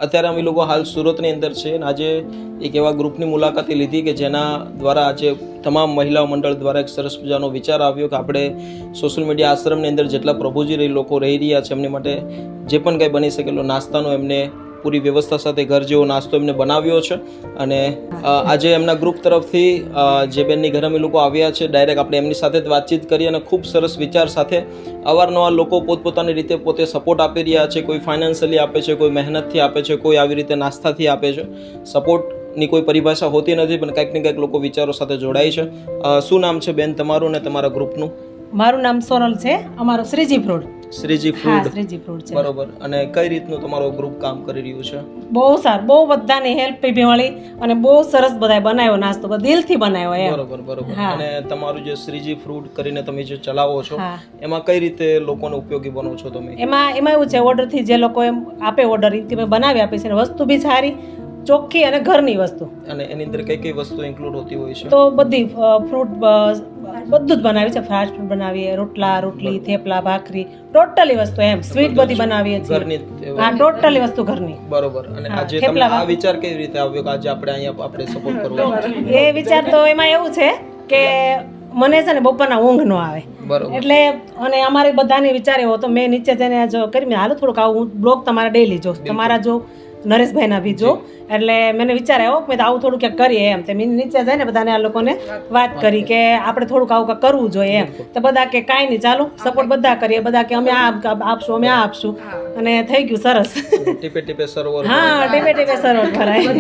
અત્યારે અમે લોકો હાલ સુરતની અંદર છે અને આજે એક એવા ગ્રુપની મુલાકાતે લીધી કે જેના દ્વારા આજે તમામ મહિલાઓ મંડળ દ્વારા એક સરસ મજાનો વિચાર આવ્યો કે આપણે સોશિયલ મીડિયા આશ્રમની અંદર જેટલા પ્રભુજી લોકો રહી રહ્યા છે એમની માટે જે પણ કંઈ બની શકેલો નાસ્તાનો એમને પૂરી વ્યવસ્થા સાથે ઘર જેવો નાસ્તો એમને બનાવ્યો છે અને આજે એમના ગ્રુપ તરફથી જે બેનની ઘરે અમે લોકો આવ્યા છે ડાયરેક્ટ આપણે એમની સાથે જ વાતચીત કરી અને ખૂબ સરસ વિચાર સાથે અવારનવાર લોકો પોતપોતાની રીતે પોતે સપોર્ટ આપી રહ્યા છે. કોઈ ફાઇનાન્શિયલી આપે છે, કોઈ મહેનતથી આપે છે, કોઈ આવી રીતે નાસ્તાથી આપે છે. સપોર્ટની કોઈ પરિભાષા હોતી નથી પણ કંઈક ને કંઈક લોકો વિચારો સાથે જોડાય છે. શું નામ છે બેન તમારું અને તમારા ગ્રુપનું? મારું નામ સોનલ છે. અમારો Shriji fruit. Shriji fruit. Shriji fruit છે. બરોબર. અને કઈ રીતનું તમારો ગ્રુપ કામ કરી રહ્યું છે? બહુ સારું, બહુ બધાની હેલ્પ બી મળી અને બહુ સરસ બધાય બનાવ્યો નાસ્તો, દિલથી બનાવ્યો એમ. બરોબર. અને તમારું જે શ્રીજી ફ્રૂટ કરીને તમે જે ચલાવો છો એમાં કઈ રીતે લોકોને ઉપયોગી બનો છો તમે? એમાં એવું છે, ઓર્ડરથી જે લોકો એમ આપે ઓર્ડર એ તમે બનાવી આપે છે. વસ્તુ બી સારી, ચોખ્ખી અને ઘરની વસ્તુ. અને એની અંદર કઈ કઈ વસ્તુ ઇન્ક્લુડ હોતી હોય છે? તો બધી ફ્રૂટ બધું જ બનાવી છે. ફાસ્ટ ફૂડ બનાવીએ, રોટલા, રોટલી, થેપલા, ભાખરી, ટોટલી વસ્તુ એમ. સ્વીટ બધી બનાવીએ છીએ. ઘરની? હા, ટોટલી વસ્તુ ઘરની. બરોબર. અને આજે તમને આ વિચાર કેવી રીતે આવ્યો કે આજે આપણે અહીંયા આપણે સપોર્ટ કરવો? એ વિચાર તો એમાં એવું છે કે મને છે ને બપોરના ઊંઘ ન આવે એટલે અને અમારે બધાને વિચાર એવો તો મેં નીચે જઈને જો કરી હાલો થોડુંક આવું બ્લોગ તમારા ડેઈલી જો તમારા જો નરેશભાઈના બી જો એટલે મને વિચાર આવ્યો કે આવું થોડું ક્યાંક કરીએ એમ. તે મેં નીચે જઈને બધાને આ લોકોને વાત કરી કે આપણે થોડુંક આવું કાંઈક કરવું જોઈએ એમ. તો બધા કે કાંઈ નહીં, ચાલો સપોર્ટ બધા કરીએ. બધા કે અમે આ આપશું, અમે આ આપશું અને થઈ ગયું સરસ. ટીપે ટીપે સરોવર. હા, ટીપે ટીપે સરોવર ભરાય.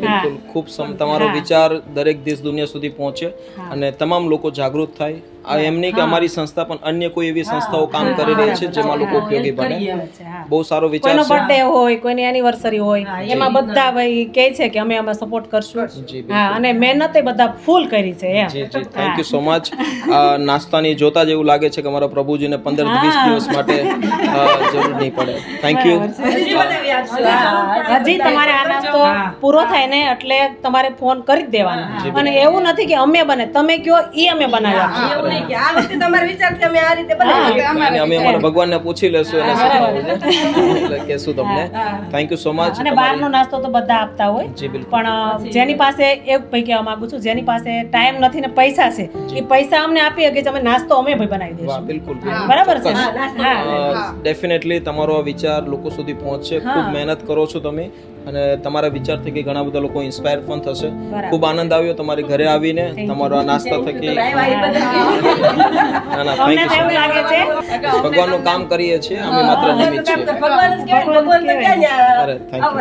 બિલકુલ. ખૂબ તમારો વિચાર દરેક દેશ દુનિયા સુધી પહોંચે અને તમામ લોકો જાગૃત થાય. આ એમ નહીં કે અમારી સંસ્થા પણ અન્ય કોઈ એવી સંસ્થાઓ કામ કરી રહી છે જેમાં લોકો ઉપયોગી બને. બહુ સારો વિચાર છે. કોઈનો બર્થડે હોય, કોઈની એનિવર્સરી હોય, એમાં બધા ભાઈ કહે છે કે અમે આમાં સપોર્ટ કરશું. હા, અને મહેનત એ બધા ફૂલ કરી છે એમ. જી થેન્ક યુ સો મચ. નાસ્તાની જોતા જ એવું લાગે છે કે અમારા પ્રભુજીને 15-20 દિવસ માટે જરૂર નહીં પડે. Thank you. હજી તમારે આ નાસ્તો પૂરો થાય ને એટલે તમારે ફોન કરી જ દેવાનો. અને એવું નથી કે અમે બને, તમે કયો ઈ અમે બનાવી આપશું. અમે અમારા ભગવાનને પૂછી લેશું એને એટલે કહેશું તમને. Thank you so much. અને બહારનો નાસ્તો તો બધા આપતા હોય પણ જેની પાસે એક ભાઈ કહેવા માંગુ છું, જેની પાસે ટાઈમ નથી ને પૈસા છે એ પૈસા અમને આપી શકે છે, અમે નાસ્તો અમે ભાઈ બનાવી દઈશું. બિલકુલ. બરાબર છે. ડેફિનેટલી તમારો આ વિચાર લોકો સુધી પહોંચશે. ખૂબ મહેનત કરો છો તમે અને તમારા વિચાર થકી ઘણા બધા લોકો ઇન્સ્પાયર પણ થશે. ખૂબ આનંદ આવ્યો તમારી ઘરે આવીને, તમારો આ નાસ્તા થકી. ના થેન્ક યુ. ભગવાનનું કામ કરીએ છીએ, અમે માત્ર નિમિત્ત છીએ. અરે થેન્ક યુ.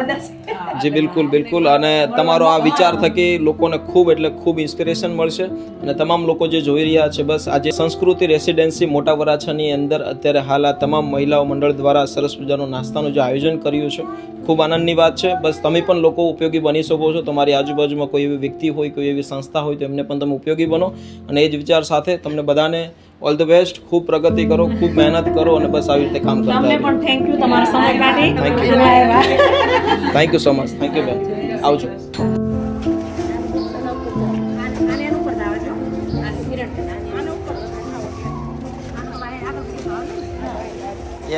જી બિલકુલ. અને તમારો આ વિચાર થકી લોકોને ખૂબ એટલે ખૂબ ઇન્સ્પિરેશન મળશે અને તમામ લોકો જે જોઈ રહ્યા છે બસ આજે સંસ્કૃતિ રેસિડેન્સી મોટા વરાછાની અંદર અત્યારે હાલ આ તમામ મહિલાઓ મંડળ દ્વારા સરસ મજાનું નાસ્તાનું જે આયોજન કર્યું છે ખૂબ આનંદની વાત છે. બસ તમે પણ લોકો ઉપયોગી બની શકો છો. તમારી આજુબાજુમાં કોઈ એવી વ્યક્તિ હોય, કોઈ એવી સંસ્થા હોય તો એમને પણ તમે ઉપયોગી બનો અને એ જ વિચાર સાથે તમને બધાને ઓલ ધ બેસ્ટ. ખૂબ પ્રગતિ કરો, ખૂબ મહેનત કરો અને બસ આવી રીતે કામ કરતા તમને પણ થેન્ક યુ તમારો સમય કાઢી. Thank you so much. Thank you બેન. આવજો.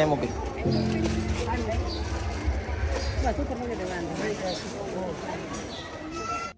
એમ ઓકે.